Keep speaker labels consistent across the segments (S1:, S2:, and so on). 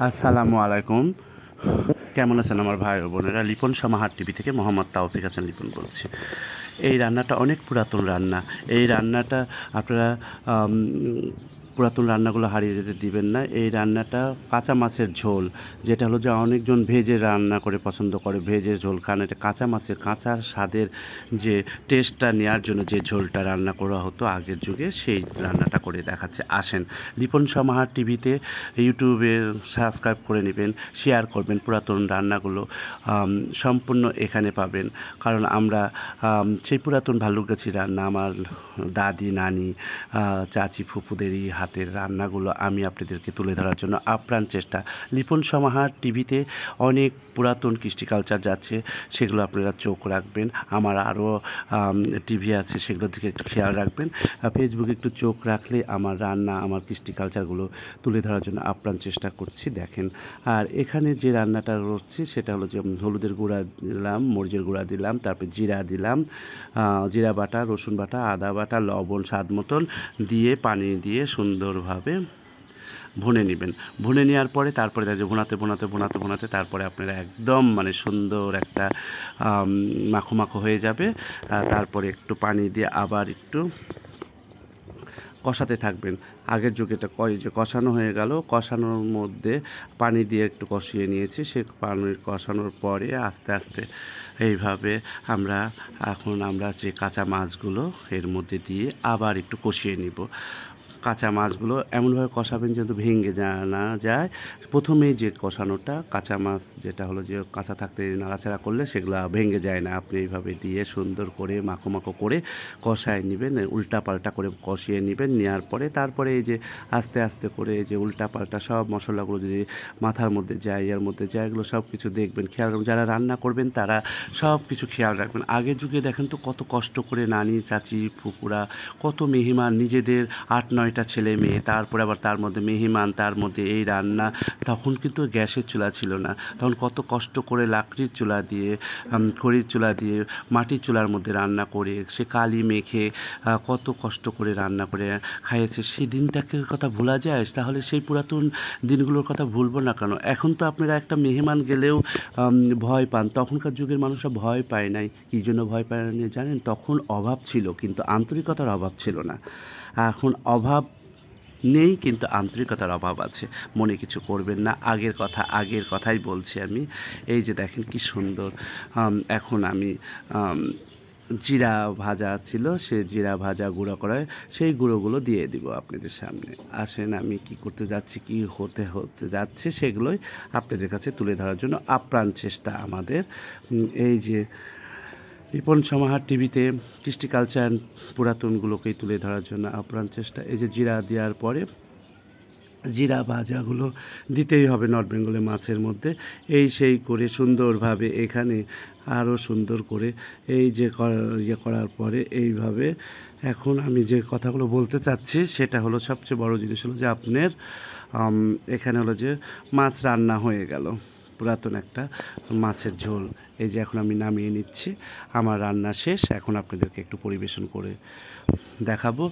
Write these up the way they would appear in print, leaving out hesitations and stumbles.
S1: আসসালামু আলাইকুম। কেমন আছেন আমার ভাই ও বোনেরা? লিপন সমাহার টিভি থেকে মোহাম্মদ তাওফিক হাসান লিপন বলছি। এই রান্নাটা অনেক পুরাতন রান্না। এই রান্নাটা আপনারা আম পুরাতন রান্নাগুলো হারিয়ে যেতে দিবেন না। এই রান্নাটা কাঁচা মাছের ঝোল, যেটা হলো যে অনেকজন ভেজে রান্না করে পছন্দ করে, ভেজে ঝোল খান। এটা কাঁচা মাছের কাঁচা স্বাদের যে টেস্টটা নেওয়ার জন্য যে ঝোলটা রান্না করা হতো আগের যুগে, সেই রান্নাটা করে দেখাচ্ছে। আসেন, লিপন সমাহার টিভিতে ইউটিউবে সাবস্ক্রাইব করে নেবেন, শেয়ার করবেন। পুরাতন রান্নাগুলো সম্পূর্ণ এখানে পাবেন। কারণ আমরা সেই পুরাতন ভালুকগাছি রান্না, আমার দাদি, নানি, চাচি, ফুপুদেরই হাতের রান্নাগুলো আমি আপনাদেরকে তুলে ধরার জন্য আপ্রাণ চেষ্টা। লিপন সমাহার টিভিতে অনেক পুরাতন কৃষ্টি কালচার যাচ্ছে, সেগুলো আপনারা চোখ রাখবেন। আমার আরও টিভি আছে, সেগুলোর দিকে একটু খেয়াল রাখবেন। ফেসবুকে একটু চোখ রাখলে আমার রান্না, আমার কৃষ্টি কালচারগুলো তুলে ধরার জন্য আপ্রাণ চেষ্টা করছি, দেখেন। আর এখানে যে রান্নাটা রচ্ছে সেটা হলো যে হলুদের গুঁড়া দিলাম, মরিচের গুঁড়া দিলাম, তারপরে জিরা দিলাম, জিরা বাটা, রসুন বাটা, আদা বাটা, লবণ স্বাদ মতন দিয়ে পানি দিয়ে সুন্দরভাবে ভুনে নেবেন। ভুনে নেওয়ার পরে তারপরে দেখো ভুনাতে তারপরে আপনারা একদম মানে সুন্দর একটা মাখো মাখো হয়ে যাবে। তারপরে একটু পানি দিয়ে আবার একটু কষাতে থাকবেন। আগের যুগে এটা যে কষানো হয়ে গেল, কষানোর মধ্যে পানি দিয়ে একটু কষিয়ে নিয়েছি। সে পানি কষানোর পরে আস্তে আস্তে এইভাবে আমরা যে কাঁচা মাছগুলো এর মধ্যে দিয়ে আবার একটু কষিয়ে নিব। কাঁচা মাছগুলো এমনভাবে কষাবেন যেন ভেঙে না যায়। প্রথমেই যে কষানোটা, কাঁচা মাছ যেটা হলো যে কাঁচা থাকতে নাড়াচাড়া করলে সেগুলো ভেঙে যায় না। আপনি এইভাবে দিয়ে সুন্দর করে মাখো মাখো করে কষায় নেবেন, উল্টা পাল্টা করে কষিয়ে নেবেন। নেওয়ার পরে তারপরে এই যে আস্তে আস্তে করে এই যে উল্টা পাল্টা সব মশলাগুলো যদি মাথার মধ্যে যায়, এর মধ্যে যায়, এগুলো সব কিছু দেখবেন, খেয়াল রাখবেন। যারা রান্না করবেন তারা সব কিছু খেয়াল রাখবেন। আগের যুগে দেখেন তো কত কষ্ট করে নানি, চাচি, ফুপুরা, কত মেহমান, নিজেদের 8-9টা ছেলে মেয়ে, তারপরে আবার তার মধ্যে মেহমান, তার মধ্যে এই রান্না। তখন কিন্তু গ্যাসের চুলা ছিল না, তখন কত কষ্ট করে লাকড়ির চুলা দিয়ে, খড়ির চুলা দিয়ে, মাটির চুলার মধ্যে রান্না করে, সে কালি মেখে কত কষ্ট করে রান্না করে খাইয়েছে। সেই দিনটাকে কথা ভোলা যায়? তাহলে সেই পুরাতন দিনগুলোর কথা ভুলবো না কেন? এখন তো আপনারা একটা মেহমান গেলেও ভয় পান। তখনকার যুগের মানুষরা ভয় পায় নাই। কী জন্য ভয় পায় না জানেন? তখন অভাব ছিল, কিন্তু আন্তরিকতার অভাব ছিল না। এখন অভাব নেই, কিন্তু আন্তরিকতার অভাব আছে। মনে কিছু করবেন না, আগের কথাই বলছি আমি। এই যে দেখেন কি সুন্দর। এখন আমি জিরা ভাজা ছিল, সে জিরা ভাজা গুঁড়ো করায় সেই গুঁড়োগুলো দিয়ে দিব আপনাদের সামনে। আসেন, আমি কি করতে যাচ্ছি, কি হতে যাচ্ছে, সেগুলোই আপনাদের কাছে তুলে ধরার জন্য আপ্রাণ চেষ্টা আমাদের। এই যে লিপন সমাহার টিভিতে কৃষ্টি কালচার পুরাতনগুলোকেই তুলে ধরার জন্য আপ্রাণ চেষ্টা। এই যে জিরা দেওয়ার পরে জিরা ভাজাগুলো দিতেই হবে নর্থ বেঙ্গলে মাছের মধ্যে। এই সেই করে সুন্দরভাবে এখানে আরও সুন্দর করে এই যে ইয়ে করার পরে এইভাবে এখন আমি যে কথাগুলো বলতে চাচ্ছি সেটা হলো, সবচেয়ে বড় জিনিস হলো যে আপনার এখানে হলো যে মাছ রান্না হয়ে গেল, পুরাতন একটা মাছের ঝোল। এই যে এখন আমি নামিয়ে নিচ্ছি, আমার রান্না শেষ। এখন আপনাদেরকে একটু পরিবেশন করে দেখাবো।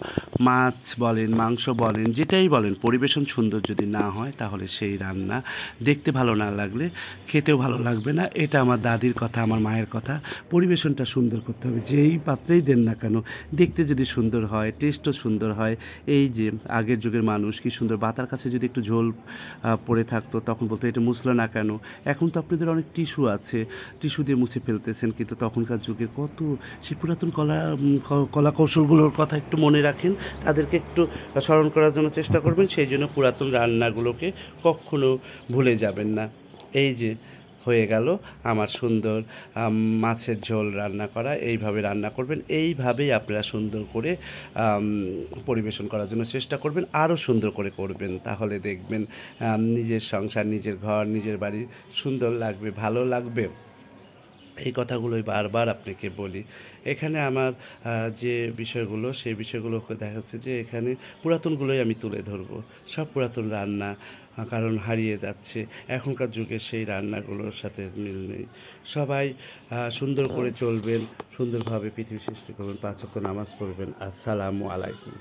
S1: মাছ বলেন, মাংস বলেন, যেটাই বলেন, পরিবেশন সুন্দর যদি না হয় তাহলে সেই রান্না দেখতে ভালো না লাগলে খেতেও ভালো লাগবে না। এটা আমার দাদির কথা, আমার মায়ের কথা। পরিবেশনটা সুন্দর করতে হবে, যেই পাত্রেই দেন না কেন, দেখতে যদি সুন্দর হয়, টেস্টও সুন্দর হয়। এই যে আগের যুগের মানুষ কি সুন্দর, বাতার কাছে যদি একটু ঝোল পড়ে থাকতো তখন বলতো এটা মুছলো না কেন। এখন তো আপনাদের অনেক টিস্যু আছে, টিস্যু দিয়ে মুছে ফেলতেছেন, কিন্তু তখনকার যুগের কত সেই পুরাতন কলা কৌশলগুলোর কথা একটু মনে রাখেন, তাদেরকে একটু স্মরণ করার জন্য চেষ্টা করবেন। সেই জন্য পুরাতন রান্নাগুলোকে কখনো ভুলে যাবেন না। এই যে হয়ে গেল আমার সুন্দর মাছের ঝোল রান্না করা। এইভাবে রান্না করবেন, এইভাবেই আপনারা সুন্দর করে পরিবেশন করার জন্য চেষ্টা করবেন, আরও সুন্দর করে করবেন। তাহলে দেখবেন নিজের সংসার, নিজের ঘর, নিজের বাড়ি সুন্দর লাগবে, ভালো লাগবে। এই কথাগুলোই বারবার আপনাকে বলি। এখানে আমার যে বিষয়গুলো, সেই বিষয়গুলো দেখা যাচ্ছে যে এখানে পুরাতনগুলোই আমি তুলে ধরবো, সব পুরাতন রান্না, কারণ হারিয়ে যাচ্ছে। এখনকার যুগে সেই রান্নাগুলোর সাথে মিল নেই। সবাই সুন্দর করে চলবেন, সুন্দরভাবে পৃথিবী সৃষ্টি করবেন, 5 ওয়াক্ত নামাজ পড়বেন। আসসালামু আলাইকুম।